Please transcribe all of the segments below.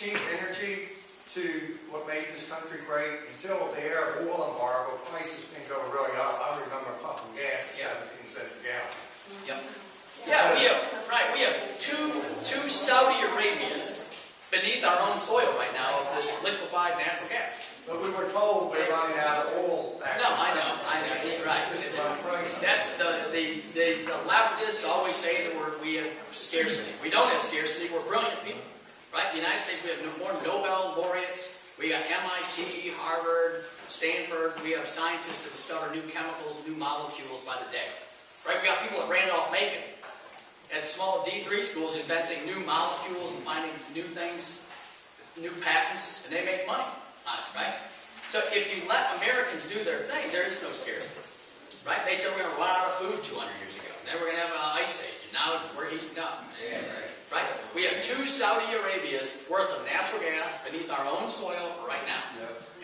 cheap energy to what made this country great. Until the Arab oil embargo, prices can go really up. I remember pumping gas at 17 cents a gallon. Yep. Yeah, we have two Saudi Arabias beneath our own soil right now of this liquefied natural gas. But we were told we're running out of oil. No, I know, yeah, right. That's the leftists always say that we have scarcity. We don't have scarcity. We're brilliant people, right? The United States, we have more Nobel laureates. We got MIT, Harvard, Stanford. We have scientists that discover new chemicals, new molecules by the day, right? We got people at Randolph-Macon at small D3 schools inventing new molecules and finding new things, new patents, and they make money on it, right? So if you let Americans do their thing, there is no scarcity, right? They said we're going to run out of food 200 years ago. Then we're going to have an ice age, and now we're heating up, right? We have two Saudi Arabias worth of natural gas beneath our own soil right now,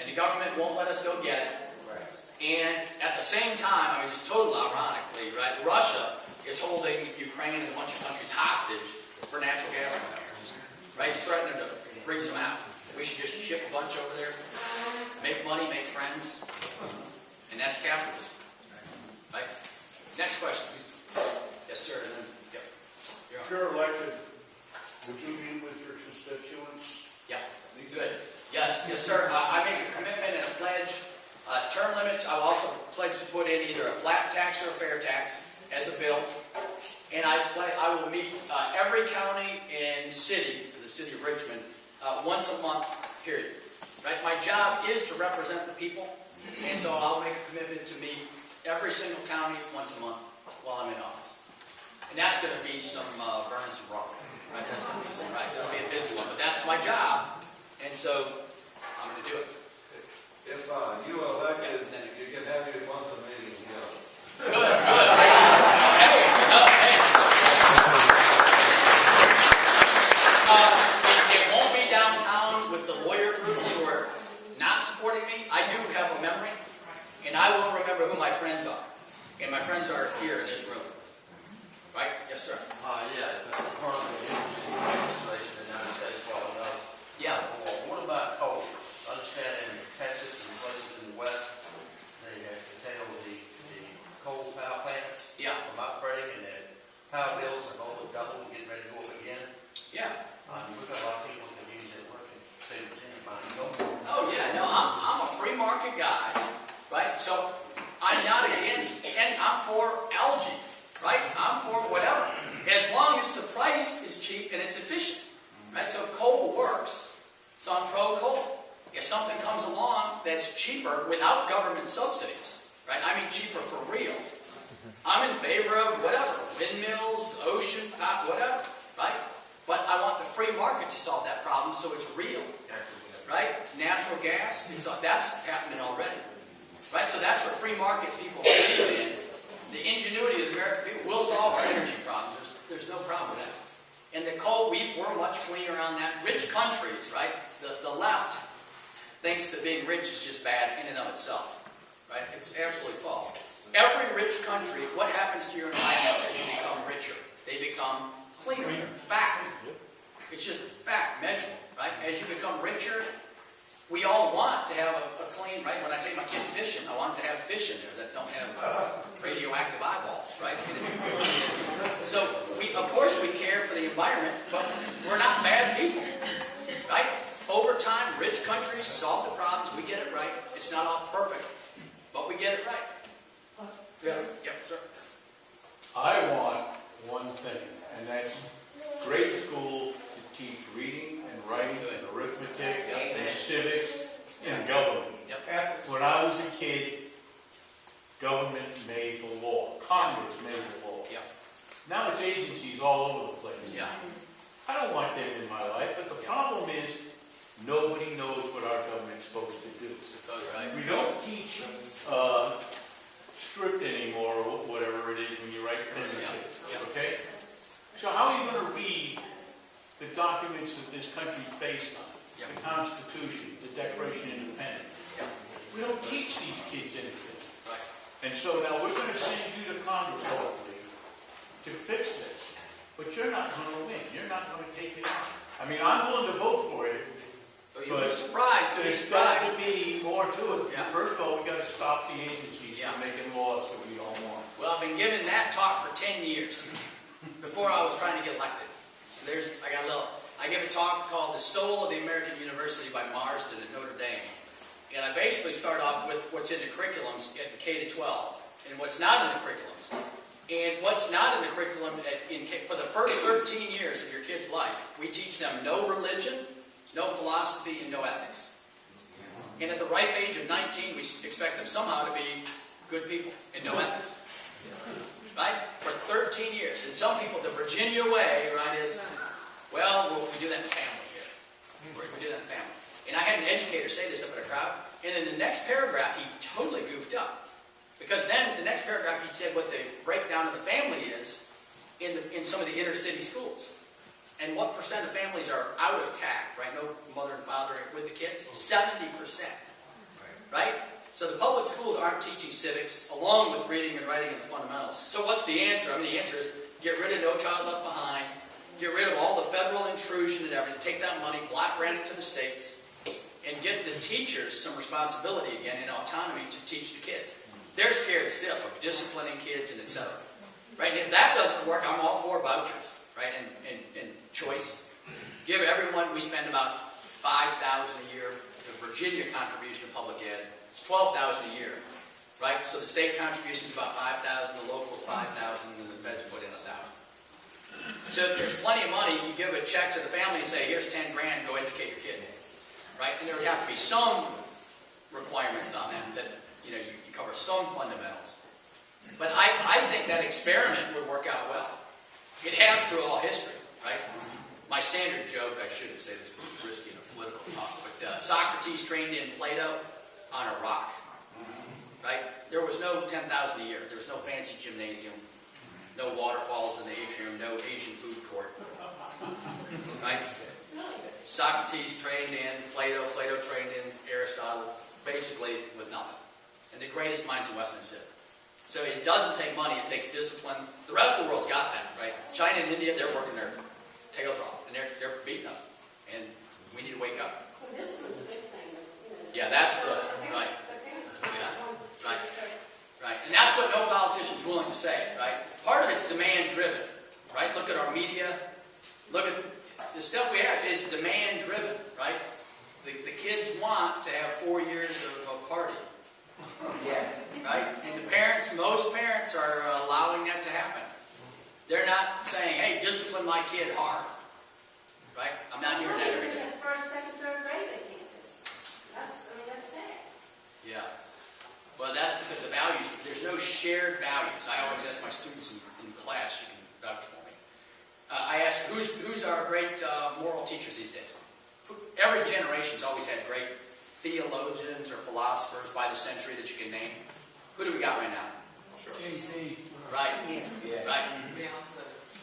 and the government won't let us go get it. And at the same time, I mean, just totally ironically, right? Russia is holding Ukraine and a bunch of countries hostage for natural gas, right? It's threatening to freeze them out. We should just ship a bunch over there, make money, make friends, and that's capitalism, right? Next question, please. Yes, sir. And then, yep. If you're elected, would you meet with your constituents? Yeah. Good. Yes, sir. I make a commitment and a pledge. Term limits, I will also pledge to put in either a flat tax or a fair tax as a bill. And I will meet every county and city, the city of Richmond, once a month, period. Right? My job is to represent the people, and so I'll make a commitment to meet every single county once a month while I'm in office. And that's going to be some burning some rock. Right? That's going to be some, right? It'll be a busy one, but that's my job, and so I'm going to do it. If you are elected, you can have your monthly meeting here. Good. Hey. It won't be downtown with the lawyer groups who are not supporting me. I do have a memory, and I will remember who my friends are. And my friends are here in this room. Right? Yes, sir. Yeah, the cornicopian legislation in the United States, well enough. Yeah. What about coal? I understand in Texas and places in the West, they have curtailed the coal power plants from operating, and their power bills are going to double and getting ready to go up again. Yeah. We've got a lot of people that use it working, save Virginia money. Oh yeah, no, I'm a free market guy, right? So I'm not against, and I'm for algae, right? I'm for whatever, as long as the price is cheap and it's efficient, right? So coal works, so I'm pro coal. If something comes along that's cheaper without government subsidies, right? I mean cheaper for real. I'm in favor of whatever, windmills, ocean, whatever, right? But I want the free market to solve that problem so it's real, right? Natural gas, that's happening already, right? So that's what free market people believe in. The ingenuity of the American people will solve our energy problems. There's no problem with that. And the coal, we're much cleaner on that. Rich countries, right? The left thinks that being rich is just bad in and of itself, right? It's absolutely false. Every rich country, what happens to your environment as you become richer? They become cleaner. Fact. It's just fact, measurable, right? As you become richer, we all want to have a clean, right? When I take my kid fishing, I want them to have fish in there that don't have radioactive eyeballs, right? So, of course we care for the environment, but we're not bad people, right? Over time, rich countries solve the problems. We get it right. It's not all perfect, but we get it right. Yeah, sir. I want one thing, and that's great school to teach reading and writing and arithmetic and civics and government. When I was a kid, government made the law. Congress made the law. Now it's agencies all over the place. I don't want them in my life, but the problem is nobody knows what our government's supposed to do. We don't teach script anymore, or whatever it is when you write primitive. Okay? So how are you going to read the documents that this country's based on? The Constitution, the Declaration of Independence. We don't teach these kids anything. And so now we're going to send you to Congress, hopefully, to fix this. But you're not going to win. You're not going to take it on. I mean, I'm willing to vote for it, But you'll be surprised, you'll be there's got surprised. to be more to it. Yeah. First of all, we got to stop the agencies Yeah. from making laws that we all want. Well, I've been giving that talk for 10 years before I was trying to get elected. I give a talk called The Soul of the American University by Marsden at Notre Dame. And I basically start off with what's in the curriculums at the K to 12 and what's not in the curriculums. And what's not in the curriculum for the first 13 years of your kid's life, we teach them no religion, no philosophy, and no ethics. And at the ripe age of 19, we expect them somehow to be good people and no ethics. Right? For 13 years. And some people, the Virginia way, right, is, well, we do that in the family here. We do that in the family. And I had an educator say this up at a crowd, and in the next paragraph, he totally goofed up. Because then, the next paragraph, he said what the breakdown of the family is in some of the inner city schools. And what percent of families are out of tact, right? No mother and father with the kids? 70%. Right? So the public schools aren't teaching civics, along with reading and writing and the fundamentals. So what's the answer? I mean, the answer is get rid of No Child Left Behind, get rid of all the federal intrusion and everything, take that money, block grant it to the states, and get the teachers some responsibility again and autonomy to teach the kids. They're scared stiff of disciplining kids and etc. Right? And if that doesn't work, I'm all for vouchers, right? And choice. Give everyone, we spend about $5,000 a year, the Virginia contribution to public ed. It's $12,000 a year, right? So the state contribution is about $5,000, the locals $5,000, and the feds put in $1,000. So there's plenty of money. You give a check to the family and say, here's 10 grand, go educate your kid, right? And there would have to be some requirements on that you cover some fundamentals. But I think that experiment would work out well. It has through all history, right? My standard joke, I shouldn't say this because it's risky in a political talk, but Socrates trained in Plato on a rock, right? There was no 10,000 a year. There was no fancy gymnasium, no waterfalls in the atrium, no Asian food court, right? Socrates trained in Plato trained in Aristotle, basically with nothing. And the greatest minds in Western civic. So it doesn't take money, it takes discipline. The rest of the world's got that, right? China and India, they're working their tails off, and they're beating us. And we need to wake up. Well, discipline's a big thing. Yeah, that's the, right. Yeah, right. Right. And that's what no politician's willing to say, right? Part of it's demand-driven, right? Look at our media. Look at the stuff we have is demand-driven, right? The kids want to have 4 years of a party. Yeah. Right? And the parents, most parents are allowing that to happen. They're not saying, hey, discipline my kid hard. Right? I'm not hearing that every day. In first, second, third grade, they can't discipline. That's sad. Yeah. Well, that's because the values, there's no shared values. I always ask my students in class, you can vouch for me. I ask, who's our great moral teachers these days? Every generation's always had great theologians or philosophers by the century that you can name. Who do we got right now? JC. Right. Yeah. Right.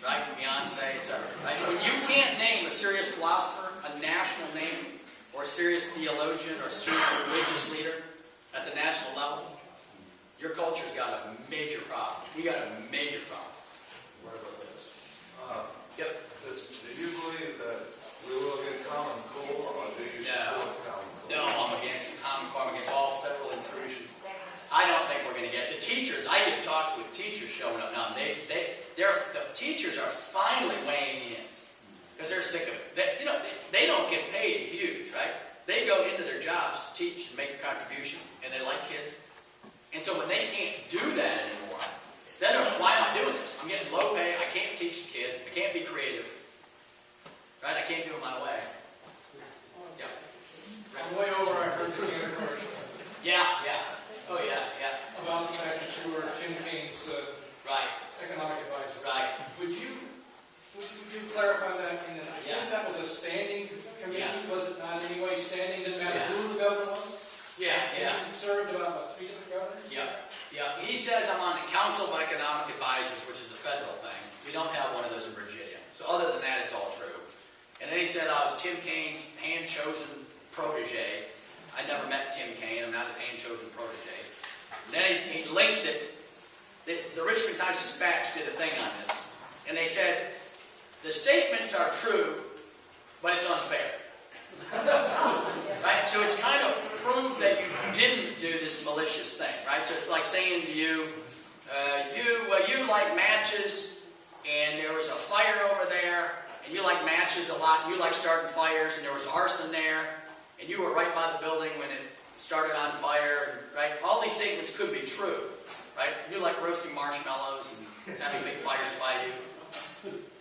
Right. Beyonce, etc. Right. When you can't name a serious philosopher, a national name, or a serious theologian or a serious religious leader at the national level, your culture's got a major problem. We got a major problem. Wherever it is. Yep. Do you believe that we will get common core, or do you support common core? No, I'm against the Common Core. I'm against all federal intrusion. I don't think we're going to get the teachers. I get talked with teachers showing up now. The teachers are finally weighing in because they're sick of it. They don't get paid huge, right? They go into their jobs to teach and make a contribution, and they like kids. And so when they can't do that anymore, then they're like, why am I doing this? I'm getting low pay. I can't teach the kid. I can't be creative. Right? I can't do it my way. Yeah. Way over, I heard from you in a commercial Yeah. Oh, yeah. about the fact that you were Tim Kaine's Right. economic advisor. Right. Would you clarify that? And I Yeah. think that was a standing committee, Yeah. was it not anyway? Standing, didn't matter Yeah. who the governor was? Yeah. And you served about 3 different governors? Yeah. He says I'm on the Council of Economic Advisors, which is a federal thing. We don't have one of those in Virginia. So other than that, it's all true. And then he said I was Tim Kaine's hand-chosen protege. I never met Tim Kaine. I'm not his hand-chosen protege. And then he links it. The Richmond Times-Dispatch did a thing on this. And they said, the statements are true, but it's unfair. Right? So it's kind of proof that you didn't do this malicious thing, right? So it's like saying to you, you like matches, and there was a fire over there, and you like matches a lot, and you like starting fires, and there was arson there, and you were right by the building when it started on fire, right? All these statements could be true, right? You like roasting marshmallows and having big fires by you,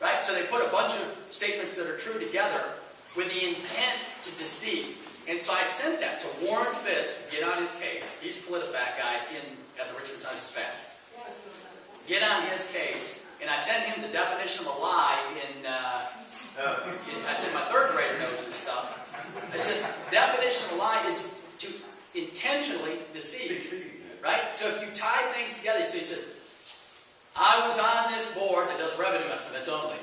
right? So they put a bunch of statements that are true together with the intent to deceive. And so I sent that to Warren Fisk, get on his case. He's a PolitiFact guy at the Richmond Times-Dispatch. Get on his case, and I sent him the definition of a lie I said my third grader knows this stuff. I said, definition of a lie is to intentionally deceive, right? So if you tie things together, so he says, I was on this board that does revenue estimates only,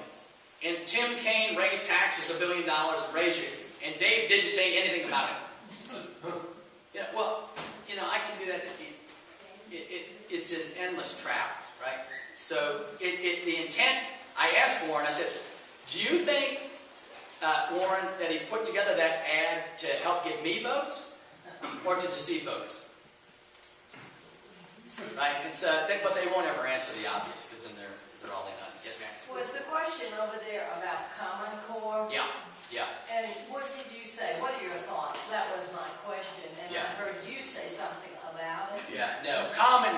and Tim Kaine raised taxes $1 billion and raised it, and Dave didn't say anything about it. I can do that to you. It's an endless trap, right? So the intent, I asked Warren, I said, do you think, Warren, that he put together that ad to help get me votes or to deceive voters? Right? But they won't ever answer the obvious because then they're all in on it. Yes, ma'am? Was the question over there about Common Core? Yeah. And what did you say? What are your thoughts? That was my question, and Yeah. I heard you say something about it. Yeah, no. Common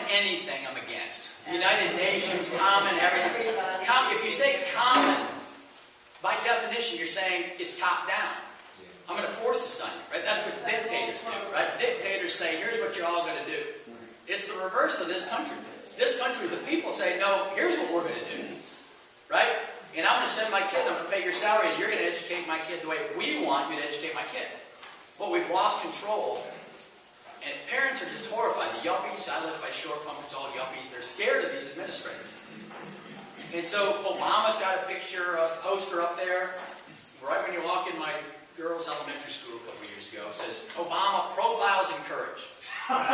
anything I'm against. United Nations, common everything. If you say common, by definition, you're saying it's top down. I'm going to force this on you, right? That's what dictators do, right? Dictators say, here's what you're all going to do. It's the reverse of this country. This country, the people say, no, here's what we're going to do, right? And I'm going to send my kid, I'm going to pay your salary, and you're going to educate my kid the way we want you to educate my kid. Well, we've lost control, and parents are just horrified. The yuppies, I live by Shore Pump, it's all yuppies. They're scared of these administrators. And so Obama's got a poster up there, right when you walk in my girls' elementary school a couple years ago. It says, Obama profiles and courage. Right?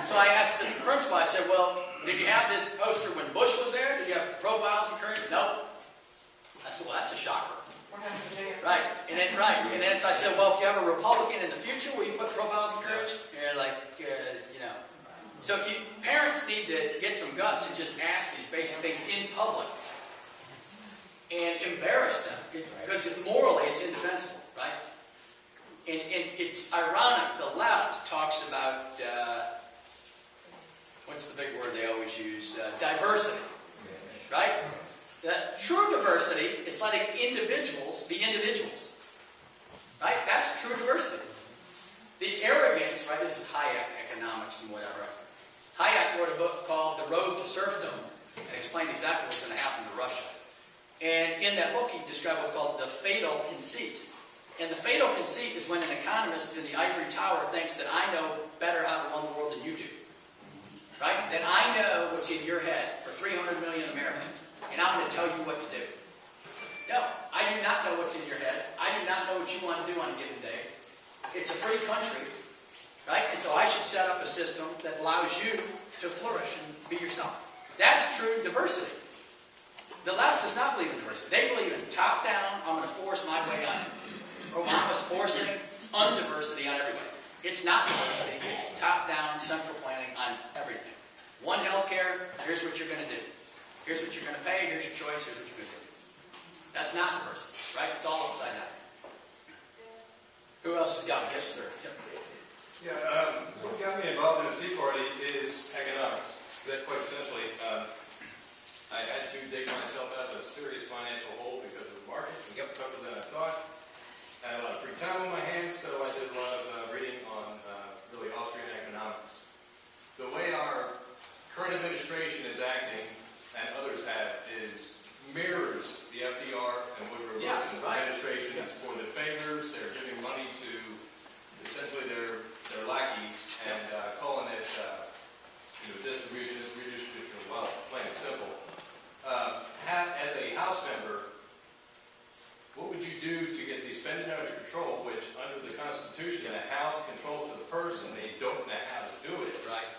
So I asked the principal, I said, well, did you have this poster when Bush was there? Did you have profiles and courage? No. I said, well, that's a shocker. Right. And then so I said, well, if you have a Republican in the future, will you put profiles and courage? And they're like, So parents need to get some guts and just ask these basic things in public and embarrass them, because morally it's indefensible, right? And it's ironic. The left talks about what's the big word they always use? Diversity, right? True diversity is letting individuals be individuals, right? That's true diversity. The arrogance, right? This is Hayek economics and whatever. Hayek wrote a book called The Road to Serfdom and explained exactly what's going to happen to Russia. And in that book, he described what's called the fatal conceit. And the fatal conceit is when an economist in the ivory tower thinks that I know better how to run the world than you do. Right? That I know what's in your head for 300 million Americans, and I'm going to tell you what to do. No, I do not know what's in your head. I do not know what you want to do on a given day. It's a free country, right? And so I should set up a system that allows you to flourish and be yourself. That's true diversity. The left does not believe in diversity. They believe in top-down, I'm going to force my way on you. Obama's forcing undiversity on everybody. It's not diversity. It's top-down, central planning on everything. One healthcare, here's what you're going to do. Here's what you're going to pay, here's your choice, here's what you're going to do. That's not diversity, right? It's all upside down. Who else has got it? Yes, sir. Yeah, what got me involved in the Tea Party is economics. Good. Quite essentially, I had to dig myself out of a serious financial hole because of the market. It was tougher than I thought. I had a lot of free time on my hands, so I did a lot of reading on really Austrian economics. The way our current administration is acting, and others have, mirrors the FDR and Woodrow Wilson administrations for the favors. They're giving money to essentially their lackeys and calling it distribution, redistribution of wealth, plain and simple. As a House member, what would you do to get the spending under control, which under the Constitution, the House controls the person, they don't know how to do it. Right.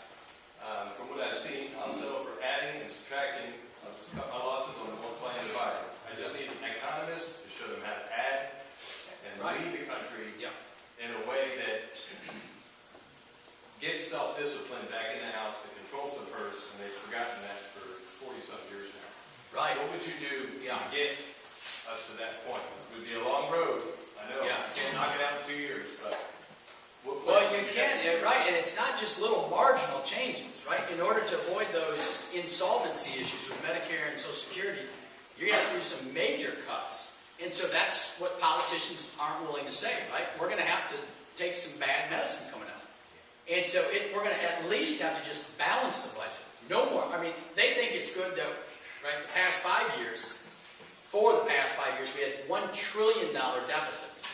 From what I've seen, I'll settle for adding and subtracting. I'll just cut my losses on the multiplying and dividing. I just need it's not just little marginal changes, right? In order to avoid those insolvency issues with Medicare and Social Security, you have to do some major cuts. And so that's what politicians aren't willing to say, right? We're going to have to take some bad medicine coming out. And so we're going to at least have to just balance the budget. No more. I mean, they think it's good that, right, for the past 5 years, we had $1 trillion deficits,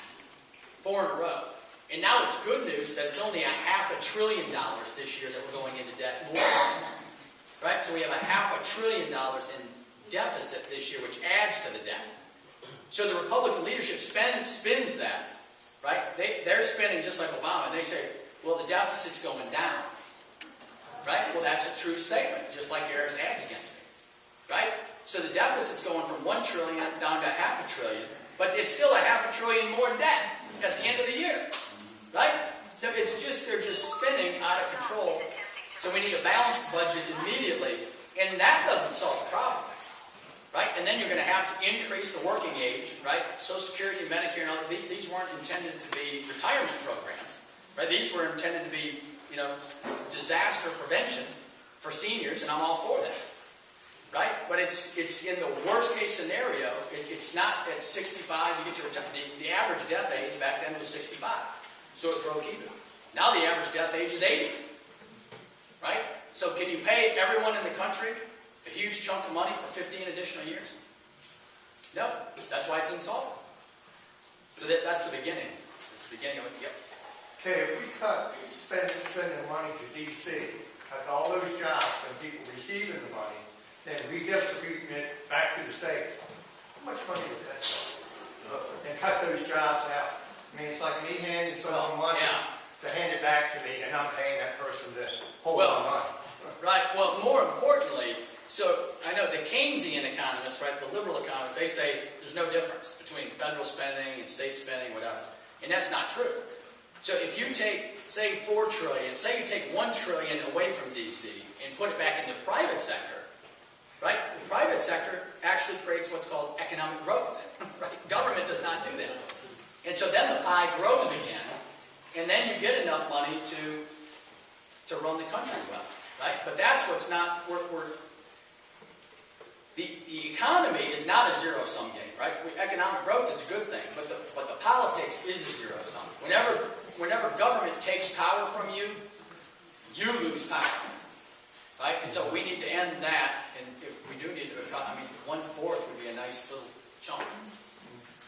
4 in a row. And now it's good news that it's only $500 billion this year that we're going into debt more. Right? So we have $500 billion in deficit this year, which adds to the debt. So the Republican leadership spins that, right? They're spinning just like Obama, and they say, well, the deficit's going down. Right? Well, that's a true statement, just like Eric's ads against me. Right? So the deficit's going from $1 trillion down to $500 billion, but it's still $500 billion more debt at the end of the year. Right? So it's just, they're just spinning out of control. So we need a balanced budget immediately, and that doesn't solve the problem. Right? And then you're going to have to increase the working age, right? Social Security, Medicare, and all these weren't intended to be retirement programs. Right? These were intended to be, disaster prevention for seniors, and I'm all for that. Right? But it's in the worst case scenario, it's not at 65, you get your the average death age back then was 65. So it broke even. Now the average death age is 80. Right? So can you pay everyone in the country a huge chunk of money for 15 additional years? No. That's why it's insolvent. So that's the beginning. That's the beginning of it. Yep. Okay, if we cut sending the money to DC, cut all those jobs and people receiving the money, then redistributing it back to the states, how much money would that cost? And cut those jobs out. I mean, it's like me handing someone money to hand it back to me, and I'm paying that person to hold my money. Right. Well, more importantly, so I know the Keynesian economists, right, the liberal economists, they say there's no difference between federal spending and state spending, whatever. And that's not true. So if you take, say, $4 trillion, say you take $1 trillion away from DC and put it back in the private sector, right? The private sector actually creates what's called economic growth. Right? Government does not do that. And so then the pie grows again, and then you get enough money to run the country well, right? But that's what's not, the economy is not a zero-sum game, right? Economic growth is a good thing, but the politics is a zero-sum. Whenever government takes power from you, you lose power, right? And so we need to end that, and if we do need to, 1/4 would be a nice little chunk.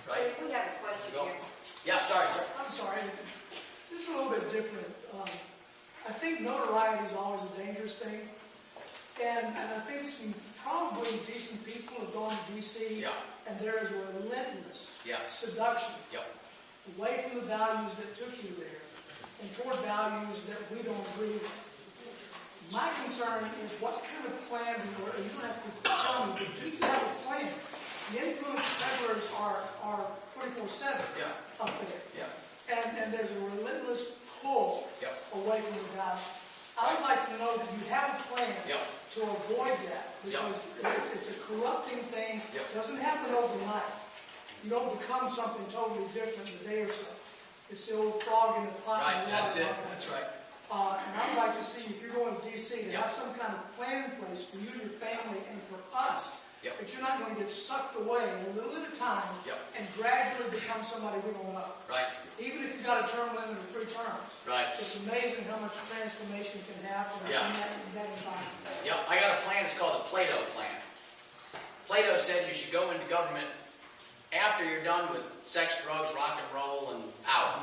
Right? We have a question here. Yeah, sorry, sir. I'm sorry. This is a little bit different. I think notoriety is always a dangerous thing. And I think some probably decent people have gone to D.C. And there is a relentless seduction away from the values that took you there and toward values that we don't agree with. My concern is what kind of plan, you don't have to tell me, but do you have a plan? The influence peddlers are 24/7 up there. And there's a relentless pull away from the values. I would like to know that you have a plan to avoid that, because it's a corrupting thing. It doesn't happen overnight. You don't become something totally different in a day or so. It's the old frog in the pot. Right, that's it. That's right. And I'd like to see, if you're going to D.C., to have some kind of plan in place for you, your family, and for us. But you're not going to get sucked away a little at a time and gradually become somebody we don't know. Right. Even if you've got a term limit of 3 terms. Right. It's amazing how much transformation can happen in that environment. I got a plan. It's called the Plato plan. Plato said you should go into government after you're done with sex, drugs, rock and roll, and power.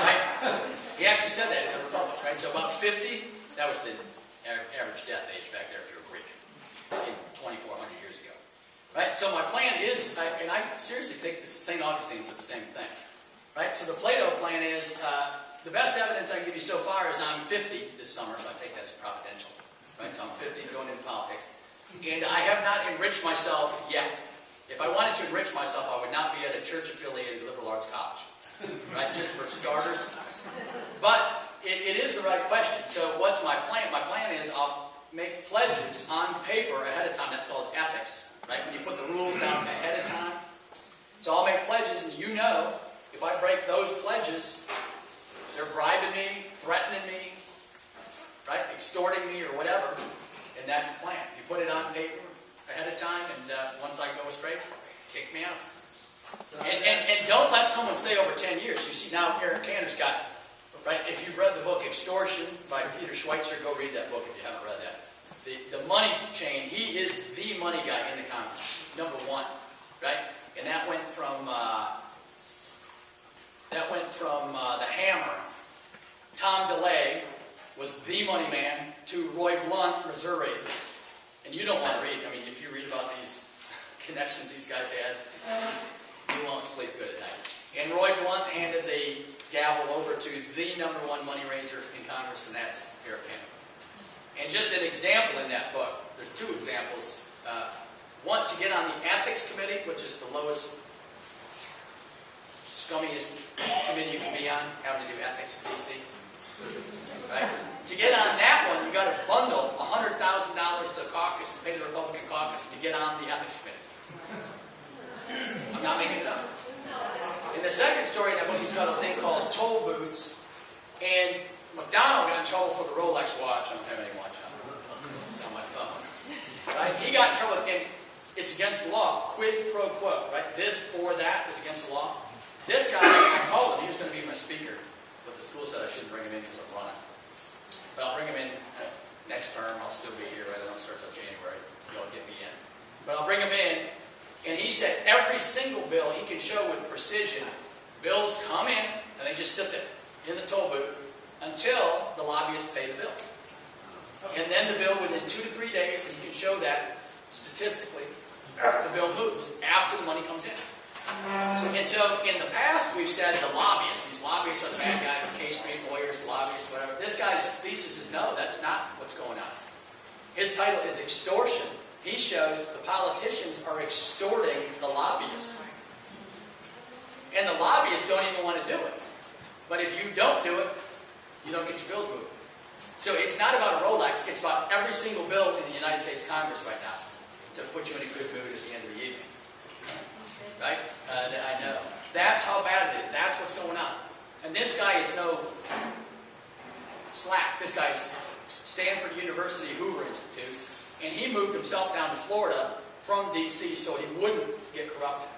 Right? He actually said that in the Republic, right? So about 50, that was the average death age back there if you were Greek. 2,400 years ago. Right? So my plan is, and I seriously think St. Augustine said the same thing. Right? So the Plato plan is, the best evidence I can give you so far is I'm 50 this summer, so I take that as providential. Right? So I'm 50 going into politics. And I have not enriched myself yet. If I wanted to enrich myself, I would not be at a church-affiliated liberal arts college. Right? Just for starters. But it is the right question. So what's my plan? My plan is I'll make pledges on paper ahead of time. That's called ethics, right? When you put the rules down ahead of time. So I'll make pledges, and if I break those pledges, They're bribing me, threatening me, right? Extorting me or whatever. And that's the plan. You put it on paper ahead of time, and once I go astray, kick me out. And don't let someone stay over 10 years. You see now Eric Cantor's got, right? If you've read the book Extortion by Peter Schweitzer, go read that book if you haven't read that. The money chain, he is the money guy in the Congress, number one, right? And that went from the Hammer. Tom DeLay was the money man to Roy Blunt, Missouri. And you don't want to read. I mean, if you read about these connections these guys had, you won't sleep good at night. And Roy Blunt handed the gavel over to the number one money raiser in Congress, and that's Eric Cantor. And just an example in that book, there's two examples. One, to get on the ethics committee, which is the lowest, scummiest committee you can be on, having to do ethics in D.C. Right? To get on that one, you got to bundle $100,000 to the caucus, to pay the Republican caucus, to get on the ethics committee. I'm not making it up. In the second story in that book, he's got a thing called toll booths, and McDonald got in trouble for the Rolex watch. I don't have any watch on. It's on my phone. Right? He got in trouble, and it's against the law. Quid pro quo. Right? This for that is against the law. This guy, I called him. He was going to be my speaker, but the school said I shouldn't bring him in because I'm running. But I'll bring him in next term. I'll still be here. Right? I don't start till January. Y'all get me in. But I'll bring him in. And he said every single bill he can show with precision, bills come in and they just sit there in the toll booth until the lobbyists pay the bill. And then the bill within 2 to 3 days, and you can show that statistically, the bill moves after the money comes in. And so in the past we've said the lobbyists, these lobbyists are the bad guys, the K Street lawyers, lobbyists, whatever. This guy's thesis is no, that's not what's going on. His title is Extortion. He shows the politicians are extorting the lobbyists. And the lobbyists don't even want to do it. But if you don't do it, you don't get your bills moved. So it's not about a Rolex, it's about every single bill in the United States Congress right now to put you in a good mood at the end of the evening. Right? I know. That's how bad it is. That's what's going on. And this guy is no slack. This guy's Stanford University Hoover Institute. And he moved himself down to Florida from D.C. so he wouldn't get corrupted.